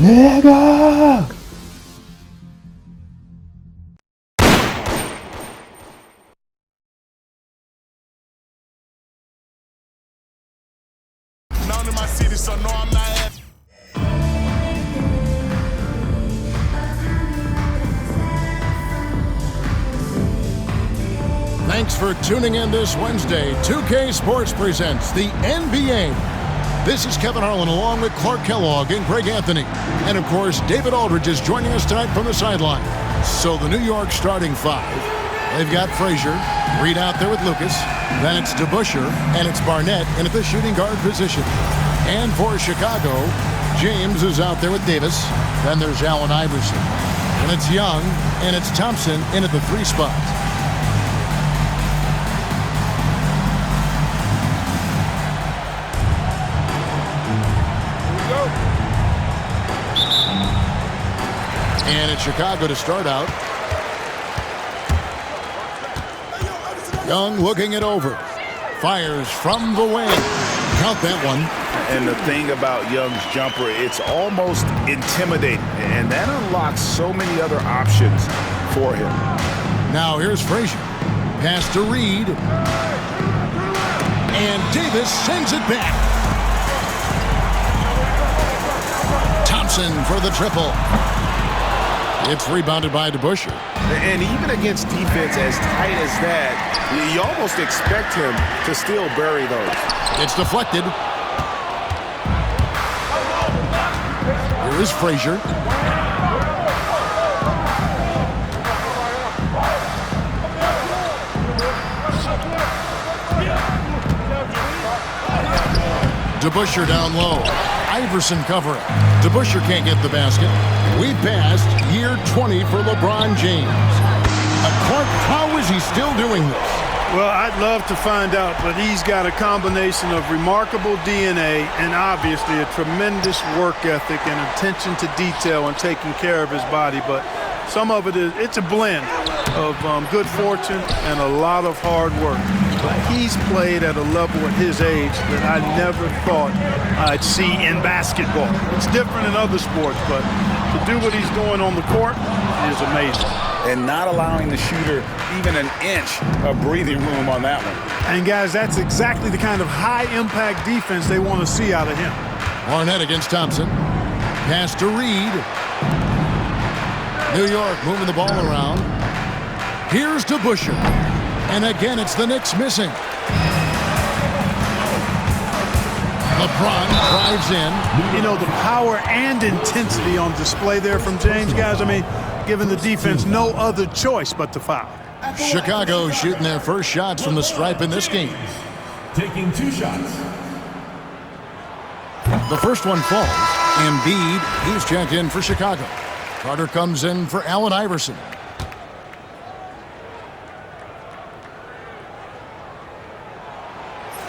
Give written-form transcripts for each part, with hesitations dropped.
Nigga! Known in my city, so no, I'm not happy. Thanks for tuning in this Wednesday. 2K Sports presents the NBA. This is Kevin Harlan along with Clark Kellogg and Greg Anthony. And of course, David Aldridge is joining us tonight from the sideline. So the New York starting five. They've got Frazier, Reed out there with Lucas. Then it's DeBusschere and it's Barnett in at the shooting guard position. And for Chicago, James is out there with Davis. Then there's Allen Iverson. And it's Young and it's Thompson in at the 3 spot. And it's Chicago to start out. Young looking it over. Fires from the wing. Count that one. And the thing about Young's jumper, it's almost intimidating. And that unlocks so many other options for him. Now here's Frazier. Pass to Reed. And Davis sends it back. Thompson for the triple. It's rebounded by DeBusschere. And even against defense as tight as that, you almost expect him to still bury those. It's deflected. Here is Frazier. DeBusschere down low. Iverson covering. DeBusschere can't get the basket. We passed year 20 for LeBron James. Clark, how is he still doing this? Well, I'd love to find out, but he's got a combination of remarkable DNA and obviously a tremendous work ethic and attention to detail and taking care of his body. But some of it's a blend of good fortune and a lot of hard work. But he's played at a level at his age that I never thought I'd see in basketball. It's different in other sports, but to do what he's doing on the court is amazing. And not allowing the shooter even an inch of breathing room on that one. And guys, that's exactly the kind of high-impact defense they want to see out of him. Barnett against Thompson. Pass to Reed. New York moving the ball around. Here's DeBusschere. And again, it's the Knicks missing. LeBron drives in. You know, the power and intensity on display there from James, guys. I mean, giving the defense no other choice but to foul. Chicago shooting their first shots from the stripe in this game. Taking 2 shots. The first one falls. Embiid, he's checked in for Chicago. Carter comes in for Allen Iverson.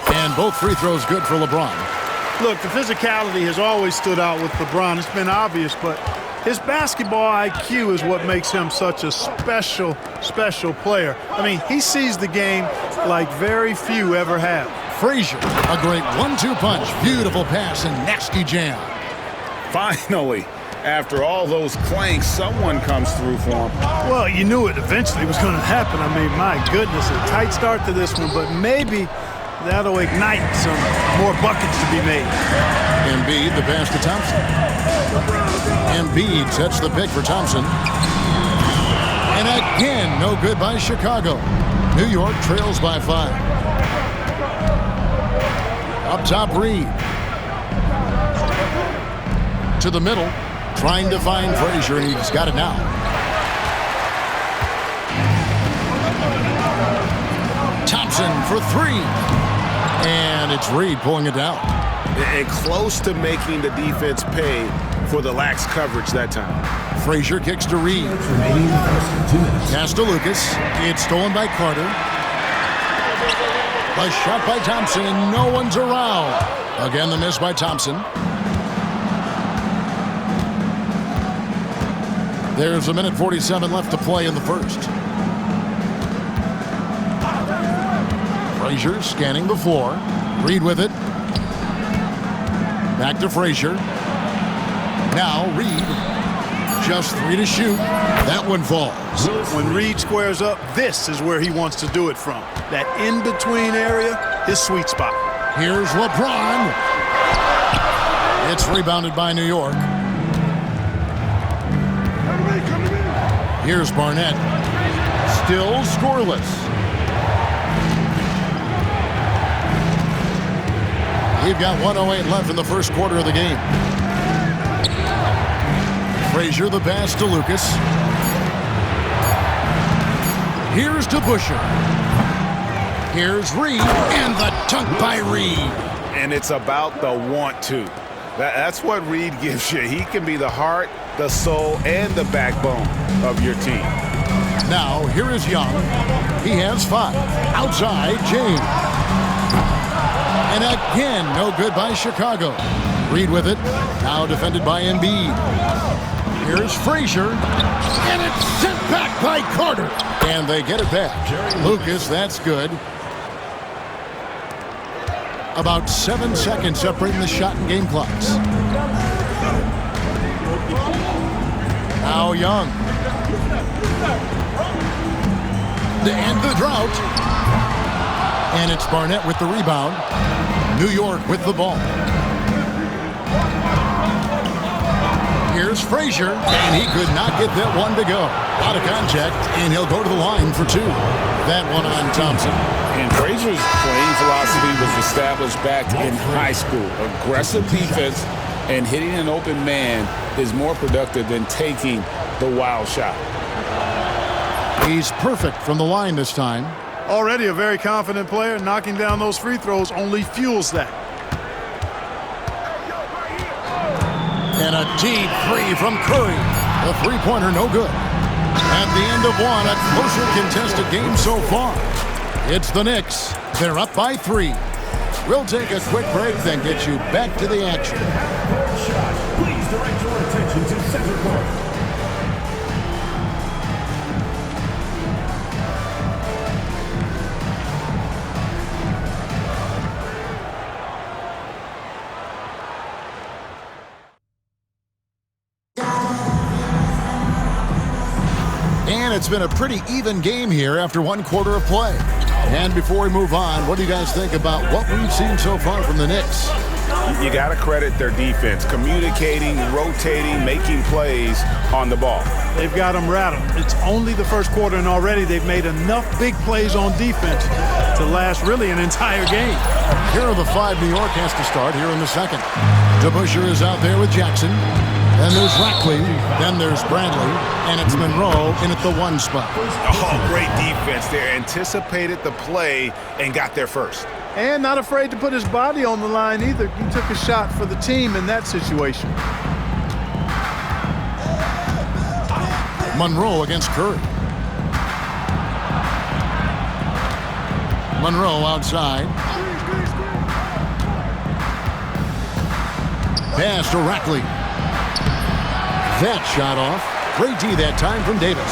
And both free throws good for LeBron. Look, the physicality has always stood out with LeBron. It's been obvious, but his basketball IQ is what makes him such a special, special player. I mean, he sees the game like very few ever have. Frazier, a great 1-2 punch. Beautiful pass and nasty jam. Finally, after all those clanks, someone comes through for him. Well, you knew it eventually was going to happen. I mean, my goodness, a tight start to this one, but maybe that'll ignite some more buckets to be made. Embiid, the pass to Thompson. Embiid sets the pick for Thompson. And again, no good by Chicago. New York trails by 5. Up top, Reed. To the middle, trying to find Frazier, and he's got it now. Thompson for 3. And it's Reed pulling it down. And close to making the defense pay for the lax coverage that time. Frazier kicks to Reed. Pass to Lucas. It's stolen by Carter. A shot by Thompson, and no one's around. Again, the miss by Thompson. There's 1:47 left to play in the first. Frazier scanning the floor. Reed with it. Back to Frazier. Now Reed. Just 3 to shoot. That one falls. When Reed squares up, this is where he wants to do it from. That in-between area, his sweet spot. Here's LeBron. It's rebounded by New York. Here's Barnett. Still scoreless. We've got 1:08 left in the first quarter of the game. Frazier the pass to Lucas. Here's to Busher. Here's Reed, and the dunk by Reed. And it's about the want to. That's what Reed gives you. He can be the heart, the soul, and the backbone of your team. Now, here is Young. He has 5. Outside, James. And again, no good by Chicago. Reed with it. Now defended by Embiid. Here's Frazier. And it's sent back by Carter. And they get it back. Lucas, that's good. About 7 seconds separating the shot and game clocks. Now Young. To end the drought. And it's Barnett with the rebound. New York with the ball. Here's Frazier, and he could not get that one to go. Out of contact, and he'll go to the line for 2. That one on Thompson. And Frazier's playing philosophy was established back in high school. Aggressive defense and hitting an open man is more productive than taking the wild shot. He's perfect from the line this time. Already a very confident player. Knocking down those free throws only fuels that. And a deep 3 from Curry. The three-pointer no good. At the end of one, a closely contested game so far. It's the Knicks. They're up by 3. We'll take a quick break, then get you back to the action. First shot. Please direct your attention to center court. And it's been a pretty even game here after 1 quarter of play. And before we move on, what do you guys think about what we've seen so far from the Knicks? You got to credit their defense, communicating, rotating, making plays on the ball. They've got them rattled. It's only the first quarter, and already they've made enough big plays on defense to last really an entire game. Here are the 5 New York has to start here in the second. DeBusschere is out there with Jackson. Then there's Rackley. Then there's Bradley. And it's Monroe in at the 1 spot. Oh, great defense there. Anticipated the play and got there first. And not afraid to put his body on the line either. He took a shot for the team in that situation. Monroe against Curry. Monroe outside. Pass to Rackley. That shot off. Great D that time from Davis.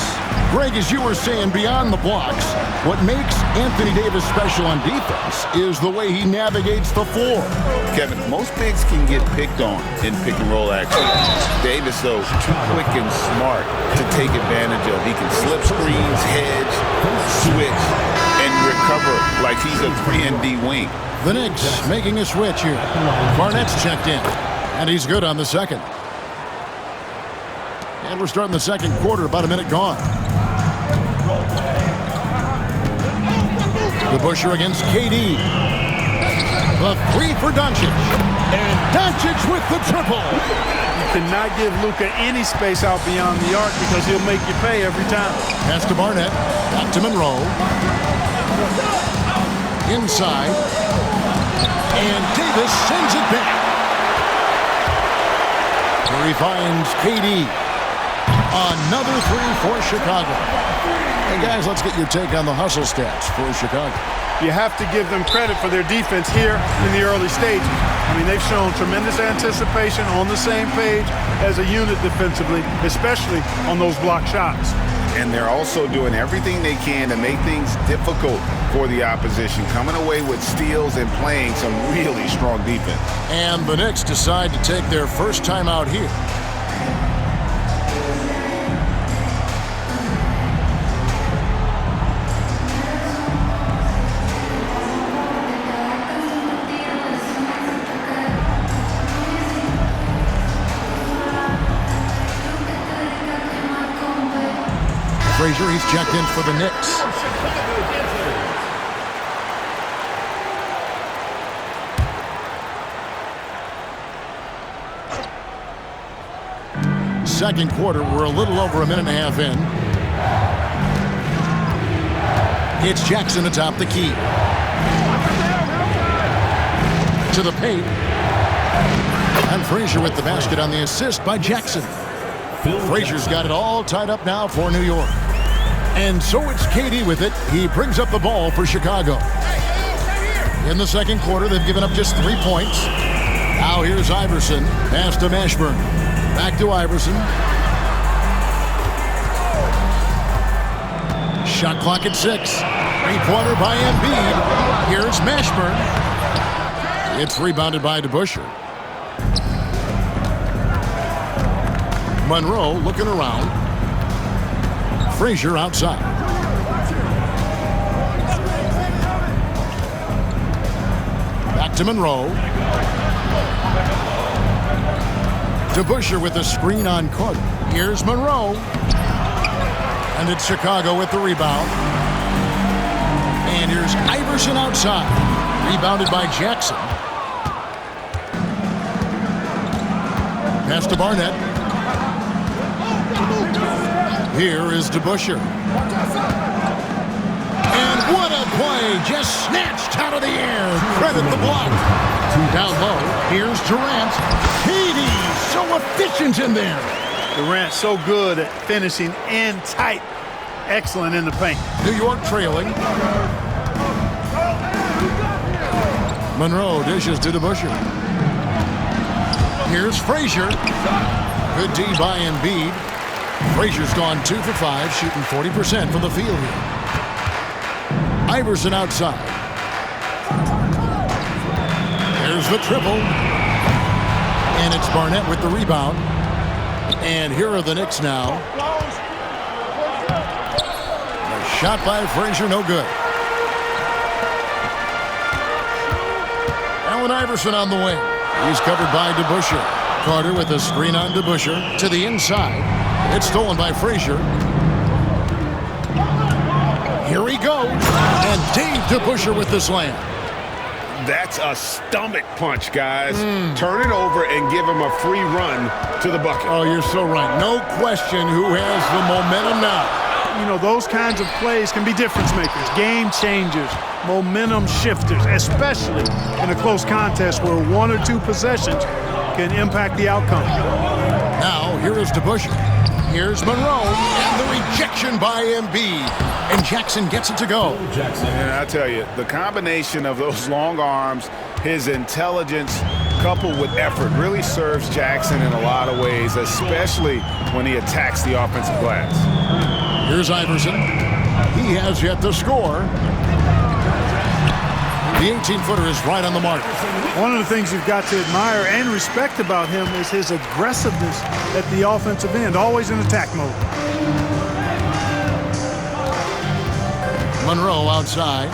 Greg, as you were saying, beyond the blocks, what makes Anthony Davis special on defense is the way he navigates the floor. Kevin, most bigs can get picked on in pick and roll action. Davis, though, too quick and smart to take advantage of. He can slip screens, hedge, switch, and recover like he's a 3-and-D wing. The Knicks making a switch here. Barnett's checked in, and he's good on the second. And we're starting the second quarter, about a minute gone. DeBusschere against KD. The 3 for Doncic. And Doncic with the triple. You cannot give Luka any space out beyond the arc because he'll make you pay every time. Pass to Barnett. Back to Monroe. Inside. And Davis sends it back. Where he finds KD. Another 3 for Chicago. Hey, guys, let's get your take on the hustle stats for Chicago. You have to give them credit for their defense here in the early stages. I mean, they've shown tremendous anticipation, on the same page as a unit defensively, especially on those block shots. And they're also doing everything they can to make things difficult for the opposition, coming away with steals and playing some really strong defense. And the Knicks decide to take their first time out here. Frazier. He's checked in for the Knicks. Second quarter, we're a little over a minute and a half in. It's Jackson atop the key. To the paint. And Frazier with the basket on the assist by Jackson. Frazier's got it all tied up now for New York. And so it's KD with it. He brings up the ball for Chicago. In the second quarter, they've given up just 3 points. Now here's Iverson. Pass to Mashburn. Back to Iverson. Shot clock at 6. Three-pointer by Embiid. Here's Mashburn. It's rebounded by DeBusschere. Monroe looking around. Frazier outside. Back to Monroe. DeBusschere with the screen on Carter. Here's Monroe. And it's Chicago with the rebound. And here's Iverson outside. Rebounded by Jackson. Pass to Barnett. Here is DeBusschere. And what a play! Just snatched out of the air. Credit the block. Down low. Here's Durant. KD so efficient in there. Durant so good at finishing in tight. Excellent in the paint. New York trailing. Monroe dishes to DeBusschere. Here's Frazier. Good D by Embiid. Frazier's gone 2 for 5, shooting 40% from the field here. Iverson outside. There's the triple. And it's Barnett with the rebound. And here are the Knicks now. A shot by Frazier, no good. Allen Iverson on the wing. He's covered by DeBusschere. Carter with a screen on DeBusschere to the inside. It's stolen by Frazier. Here he goes. And Dave DeBusschere with the slam. That's a stomach punch, guys. Turn it over and give him a free run to the bucket. Oh, you're so right. No question who has the momentum now. You know, those kinds of plays can be difference makers, game changers, momentum shifters, especially in a close contest where 1 or 2 possessions can impact the outcome. Now, here is DeBusschere. Here's Monroe, and the rejection by Embiid. And Jackson gets it to go. And I tell you, the combination of those long arms, his intelligence, coupled with effort, really serves Jackson in a lot of ways, especially when he attacks the offensive glass. Here's Iverson. He has yet to score. The 18-footer is right on the mark. One of the things you've got to admire and respect about him is his aggressiveness at the offensive end, always in attack mode. Monroe outside.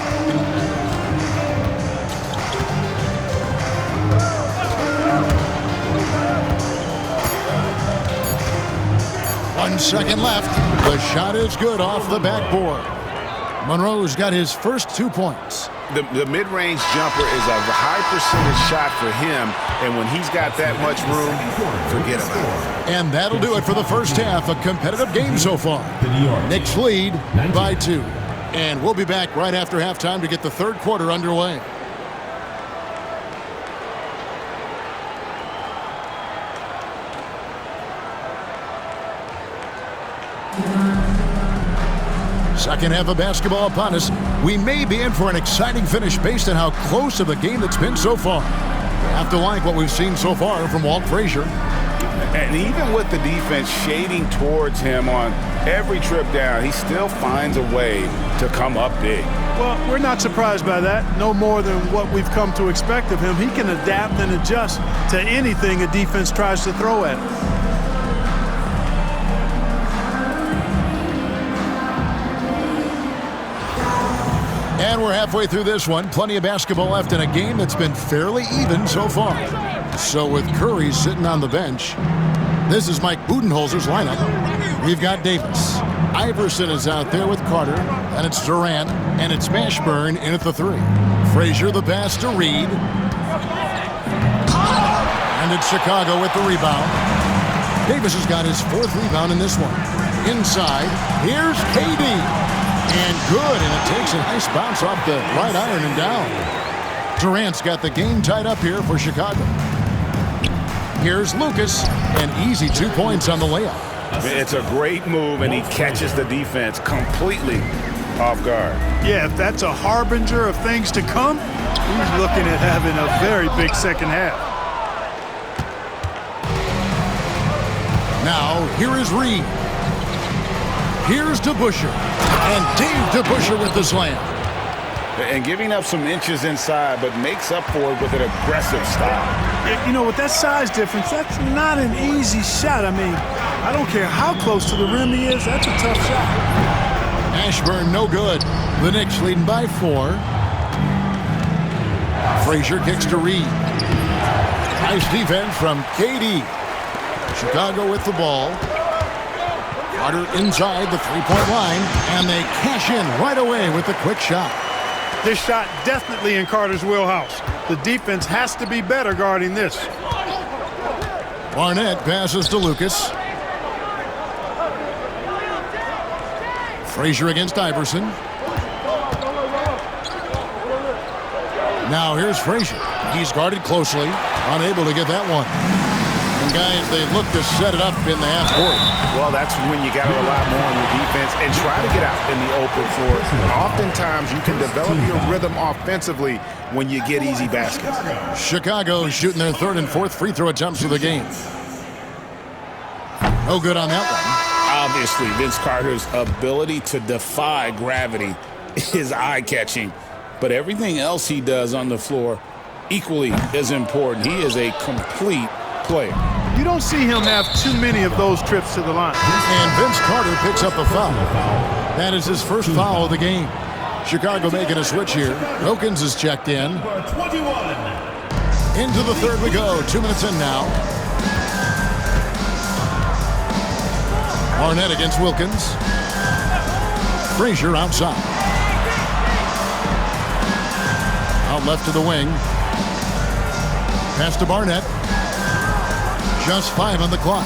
One second left. The shot is good off the backboard. Monroe's got his first 2 points. The mid-range jumper is a high percentage shot for him, and when he's got that much room, forget about it. And that'll do it for the first half. A competitive game so far. Knicks lead by 2. And we'll be back right after halftime to get the third quarter underway. Second half of basketball upon us. We may be in for an exciting finish based on how close to the game it's been so far. Have to like what we've seen so far from Walt Frazier. And even with the defense shading towards him on every trip down, he still finds a way to come up big. Well, we're not surprised by that. No more than what we've come to expect of him. He can adapt and adjust to anything a defense tries to throw at him. And we're halfway through this one. Plenty of basketball left in a game that's been fairly even so far. So with Curry sitting on the bench, this is Mike Budenholzer's lineup. We've got Davis, Iverson is out there with Carter, and it's Durant, and it's Mashburn in at the 3. Frazier the pass to Reed. And it's Chicago with the rebound. Davis has got his 4th rebound in this one. Inside, here's KD. And good, and it takes a nice bounce off the right iron and down. Durant's got the game tied up here for Chicago. Here's Lucas, an easy 2 points on the layup. It's a great move, and he catches the defense completely off guard. Yeah, if that's a harbinger of things to come, he's looking at having a very big second half. Now, here is Reed. Here's DeBusschere. And Dave DeBusschere with the slam. And giving up some inches inside, but makes up for it with an aggressive style. You know, with that size difference, that's not an easy shot. I mean, I don't care how close to the rim he is, that's a tough shot. Ashburn, no good. The Knicks leading by 4. Frazier kicks to Reed. Nice defense from KD. Chicago with the ball. Carter inside the 3-point line, and they cash in right away with the quick shot. This shot definitely in Carter's wheelhouse. The defense has to be better guarding this. Barnett passes to Lucas. Frazier against Iverson. Now here's Frazier. He's guarded closely, unable to get that one. And guys, they look to set it up in the half court. Well, that's when you got to rely more on your defense and try to get out in the open floor. Oftentimes, you can develop your rhythm offensively when you get easy baskets. Chicago shooting their 3rd and 4th free throw attempts of the game. No good on that one. Obviously, Vince Carter's ability to defy gravity is eye-catching, but everything else he does on the floor equally is important. He is a complete player. You don't see him have too many of those trips to the line. And Vince Carter picks up a foul. That is his first foul of the game. Chicago making a switch here. Wilkins is checked in. Number 21. Into the 3rd we go. 2 minutes in now. Barnett against Wilkins. Frazier outside. Out left to the wing. Pass to Barnett. Just 5 on the clock.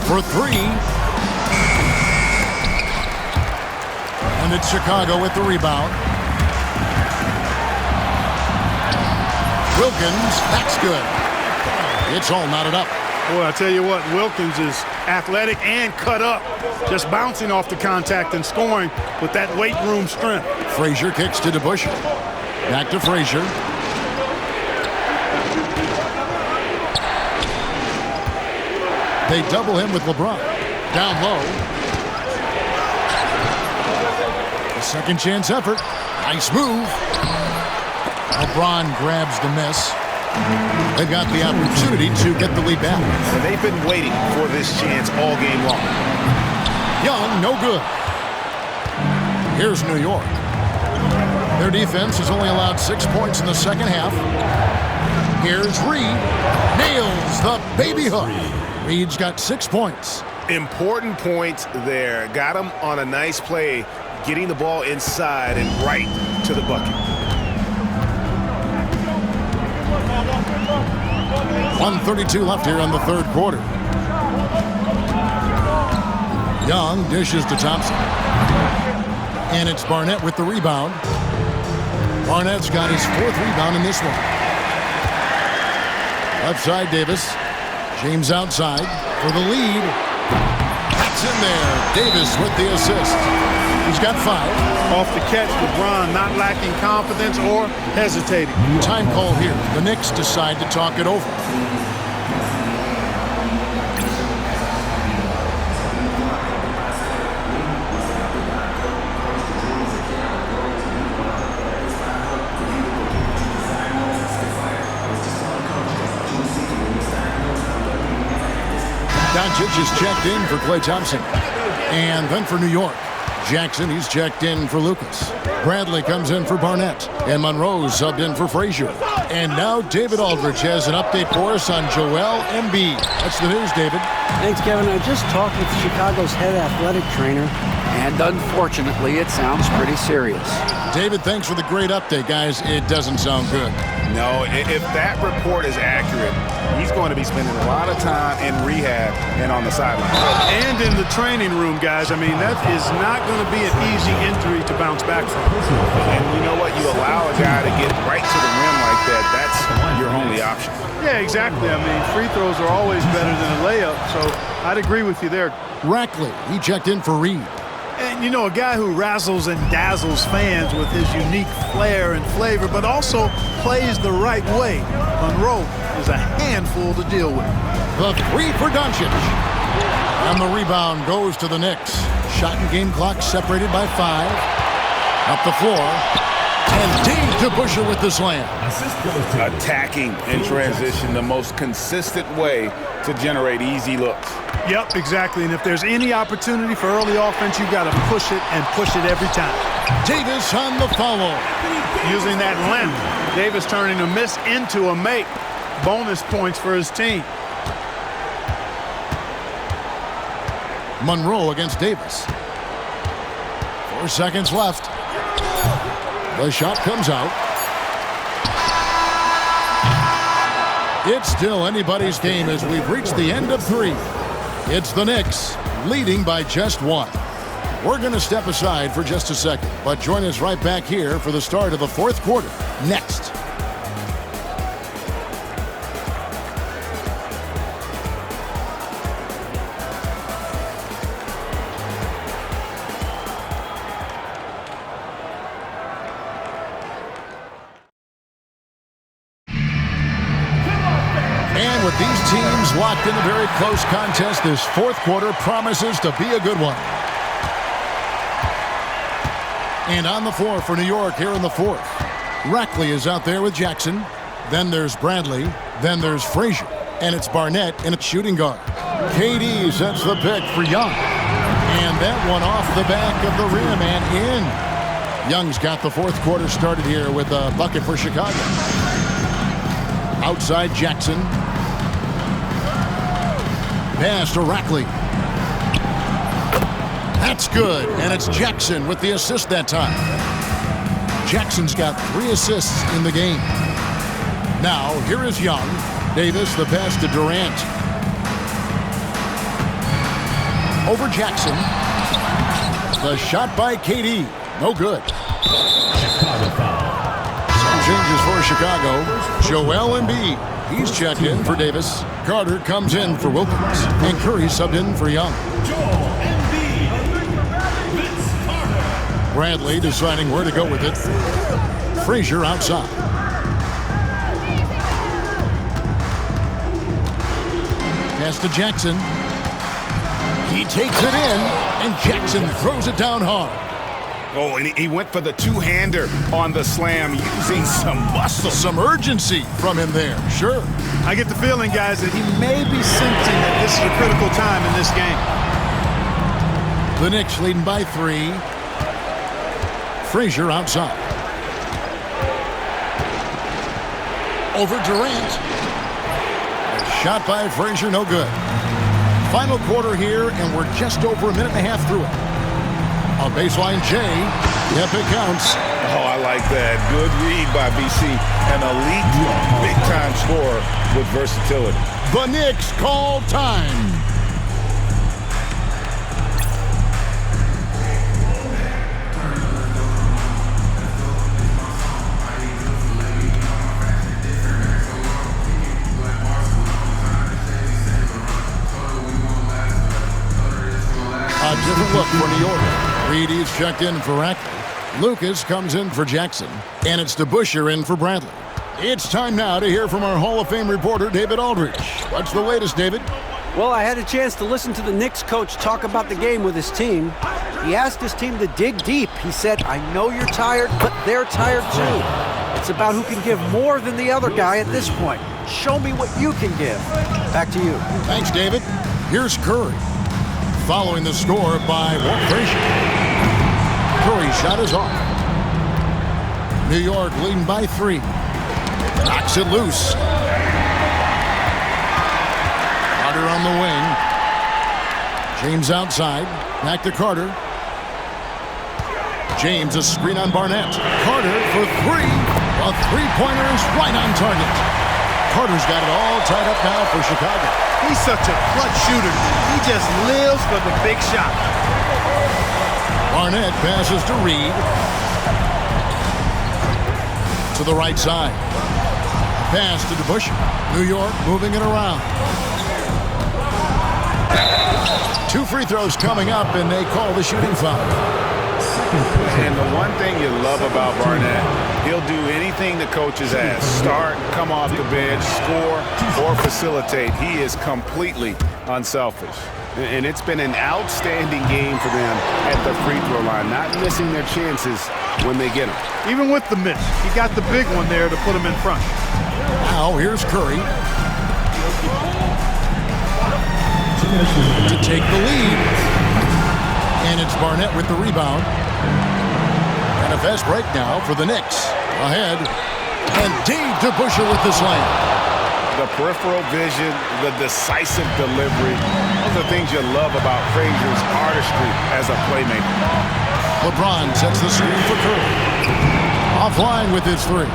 For 3. And it's Chicago with the rebound. Wilkins, that's good. It's all knotted up. Boy, I tell you what, Wilkins is athletic and cut up. Just bouncing off the contact and scoring with that weight room strength. Frazier kicks to DeBusschere. Back to Frazier. They double him with LeBron. Down low. A second chance effort. Nice move. LeBron grabs the miss. They've got the opportunity to get the lead back. And they've been waiting for this chance all game long. Young, no good. Here's New York. Their defense has only allowed 6 points in the second half. Here's Reed. Nails the baby hook. Reed's got 6 points. Important point there. Got him on a nice play, getting the ball inside and right to the bucket. 1:32 left here in the 3rd quarter. Young dishes to Thompson. And it's Barnett with the rebound. Barnett's got his 4th rebound in this one. Left side, Davis. James outside for the lead. That's in there. Davis with the assist. He's got 5. Off the catch, LeBron not lacking confidence or hesitating. Time call here. The Knicks decide to talk it over. Doncic is checked in for Klay Thompson. And then for New York, Jackson, he's checked in for Lucas. Bradley comes in for Barnett. And Monroe's subbed in for Frazier. And now David Aldridge has an update for us on Joel Embiid. That's the news, David. Thanks, Kevin. I just talked with Chicago's head athletic trainer, and unfortunately, it sounds pretty serious. David, thanks for the great update, guys. It doesn't sound good. No, if that report is accurate, he's going to be spending a lot of time in rehab and on the sideline. And in the training room, guys. I mean, that is not going to be an easy injury to bounce back from. And you know what? You allow a guy to get right to the rim like that, that's your only option. Yeah, exactly. I mean, free throws are always better than a layup, so I'd agree with you there. Rackley, he checked in for Reed. And, you know, a guy who razzles and dazzles fans with his unique flair and flavor, but also plays the right way. Monroe is a handful to deal with. The three for Doncic. And the rebound goes to the Knicks. Shot and game clock separated by 5. Up the floor. And deep to Busher with the slam. Attacking in transition, the most consistent way to generate easy looks. Yep, exactly. And if there's any opportunity for early offense, you've got to push it and push it every time. Davis on the follow. Using that length, Davis turning a miss into a make. Bonus points for his team. Monroe against Davis. 4 seconds left. The shot comes out. It's still anybody's game as we've reached the end of 3. It's the Knicks leading by just 1. We're going to step aside for just a second, but join us right back here for the start of the 4th quarter next. And with these teams locked in a very close contest, this 4th quarter promises to be a good one. And on the floor for New York here in the 4th. Rackley is out there with Jackson. Then there's Bradley. Then there's Frazier. And it's Barnett in a shooting guard. KD sets the pick for Young. And that one off the back of the rim and in. Young's got the 4th quarter started here with a bucket for Chicago. Outside Jackson. Pass to Rackley. That's good, and it's Jackson with the assist that time. Jackson's got 3 assists in the game. Now, here is Young. Davis, the pass to Durant. Over Jackson. The shot by KD. No good. Some changes for Chicago. Joel Embiid. He's checked in for Davis. Carter comes in for Wilkins. And Curry subbed in for Young. Bradley deciding where to go with it. Frazier outside. Pass to Jackson. He takes it in, and Jackson throws it down hard. Oh, and he went for the two-hander on the slam, using some muscle. Some urgency from him there, sure. I get the feeling, guys, that he may be sensing that this is a critical time in this game. The Knicks leading by 3. Frazier outside. Over Durant. A shot by Frazier, no good. Final quarter here, and we're just over a minute and a half through it. A baseline J. Yep, it counts. Oh, I like that. Good read by BC. An elite, big-time scorer with versatility. The Knicks call time. A different look for New York. Reedy's checked in for Rackley. Lucas comes in for Jackson. And it's DeBusschere in for Bradley. It's time now to hear from our Hall of Fame reporter, David Aldridge. What's the latest, David? Well, I had a chance to listen to the Knicks coach talk about the game with his team. He asked his team to dig deep. He said, I know you're tired, but they're tired too. It's about who can give more than the other guy at this point. Show me what you can give. Back to you. Thanks, David. Here's Curry. Following the score by Walt Frazier. Curry's shot is off. New York leading by 3. Knocks it loose. Carter on the wing. James outside. Back to Carter. James, a screen on Barnett. Carter for three. A three-pointer is right on target. Carter's got it all tied up now for Chicago. He's such a clutch shooter. He just lives for the big shot. Barnett passes to Reed. To the right side. Pass to DeBusschere. New York moving it around. 2 free throws coming up, and they call the shooting foul. And the one thing you love about Barnett, he'll do anything the coaches ask. Start, come off the bench, score, or facilitate. He is completely unselfish. And it's been an outstanding game for them at the free throw line, not missing their chances when they get them. Even with the miss, he got the big one there to put him in front. Now here's Curry to take the lead. And it's Barnett with the rebound. And a fast break now for the Knicks. Ahead. And Dave DeBusschere with the slam. The peripheral vision, the decisive delivery. Those are things you love about Frazier's artistry as a playmaker. LeBron sets the screen for Curry. Offline with his three.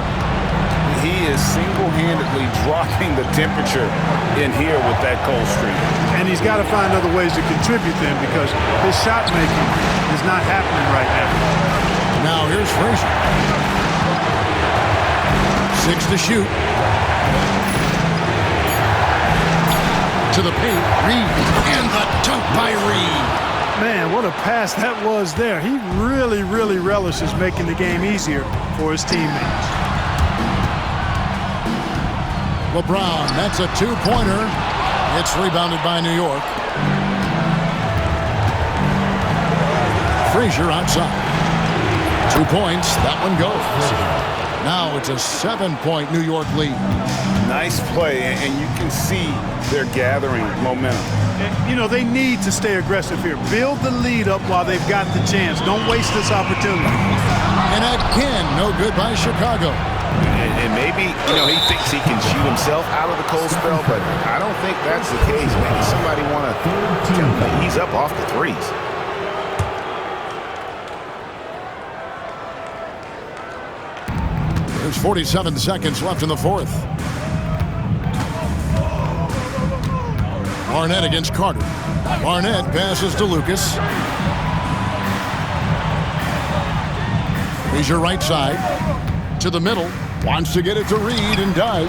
He is single-handedly dropping the temperature in here with that cold streak. And he's got to find other ways to contribute then because his shot making is not happening right now. Now here's Frazier. 6 to shoot. To the paint, Reed. And the dunk by Reed. Man, what a pass that was there. He really, really relishes making the game easier for his teammates. LeBron, that's a two-pointer. It's rebounded by New York. Frazier outside. 2 points, that one goes. Now it's a 7-point New York lead. Nice play, and you can see they're gathering momentum. And, you know, they need to stay aggressive here. Build the lead up while they've got the chance. Don't waste this opportunity. And again, no good by Chicago. And maybe, you know, he thinks he can shoot himself out of the cold spell, but I don't think that's the case. Maybe somebody want to ease up off the threes. There's 47 seconds left in the fourth. Barnett against Carter. Barnett passes to Lucas. Frazier right side. To the middle. Wants to get it to Reed and does.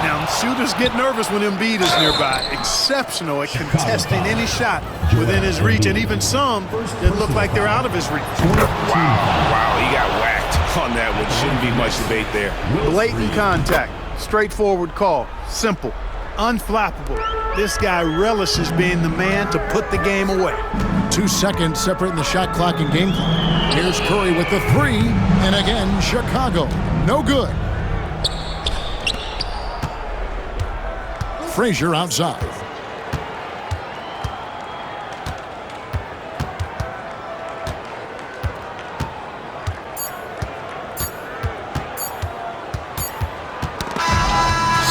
Now, shooters get nervous when Embiid is nearby. Exceptional at contesting any shot within his reach, and even some that look like they're out of his reach. Wow, he got whacked on that one. Shouldn't be much debate there. Blatant contact, straightforward call, simple, unflappable. This guy relishes being the man to put the game away. 2 seconds separating the shot clock and game clock. Here's Curry with the three, and again, Chicago. No good. Frazier outside.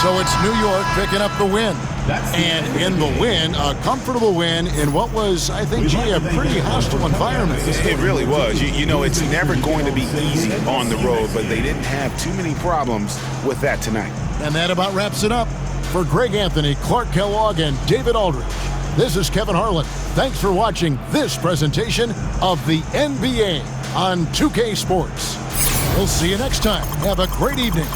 So it's New York picking up the win. And in the win, a comfortable win in what was, I think, gee, a pretty hostile environment. It really was. You know, it's never going to be easy on the road, but they didn't have too many problems with that tonight. And that about wraps it up. For Greg Anthony, Clark Kellogg, and David Aldridge, this is Kevin Harlan. Thanks for watching this presentation of the NBA on 2K Sports. We'll see you next time. Have a great evening.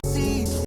See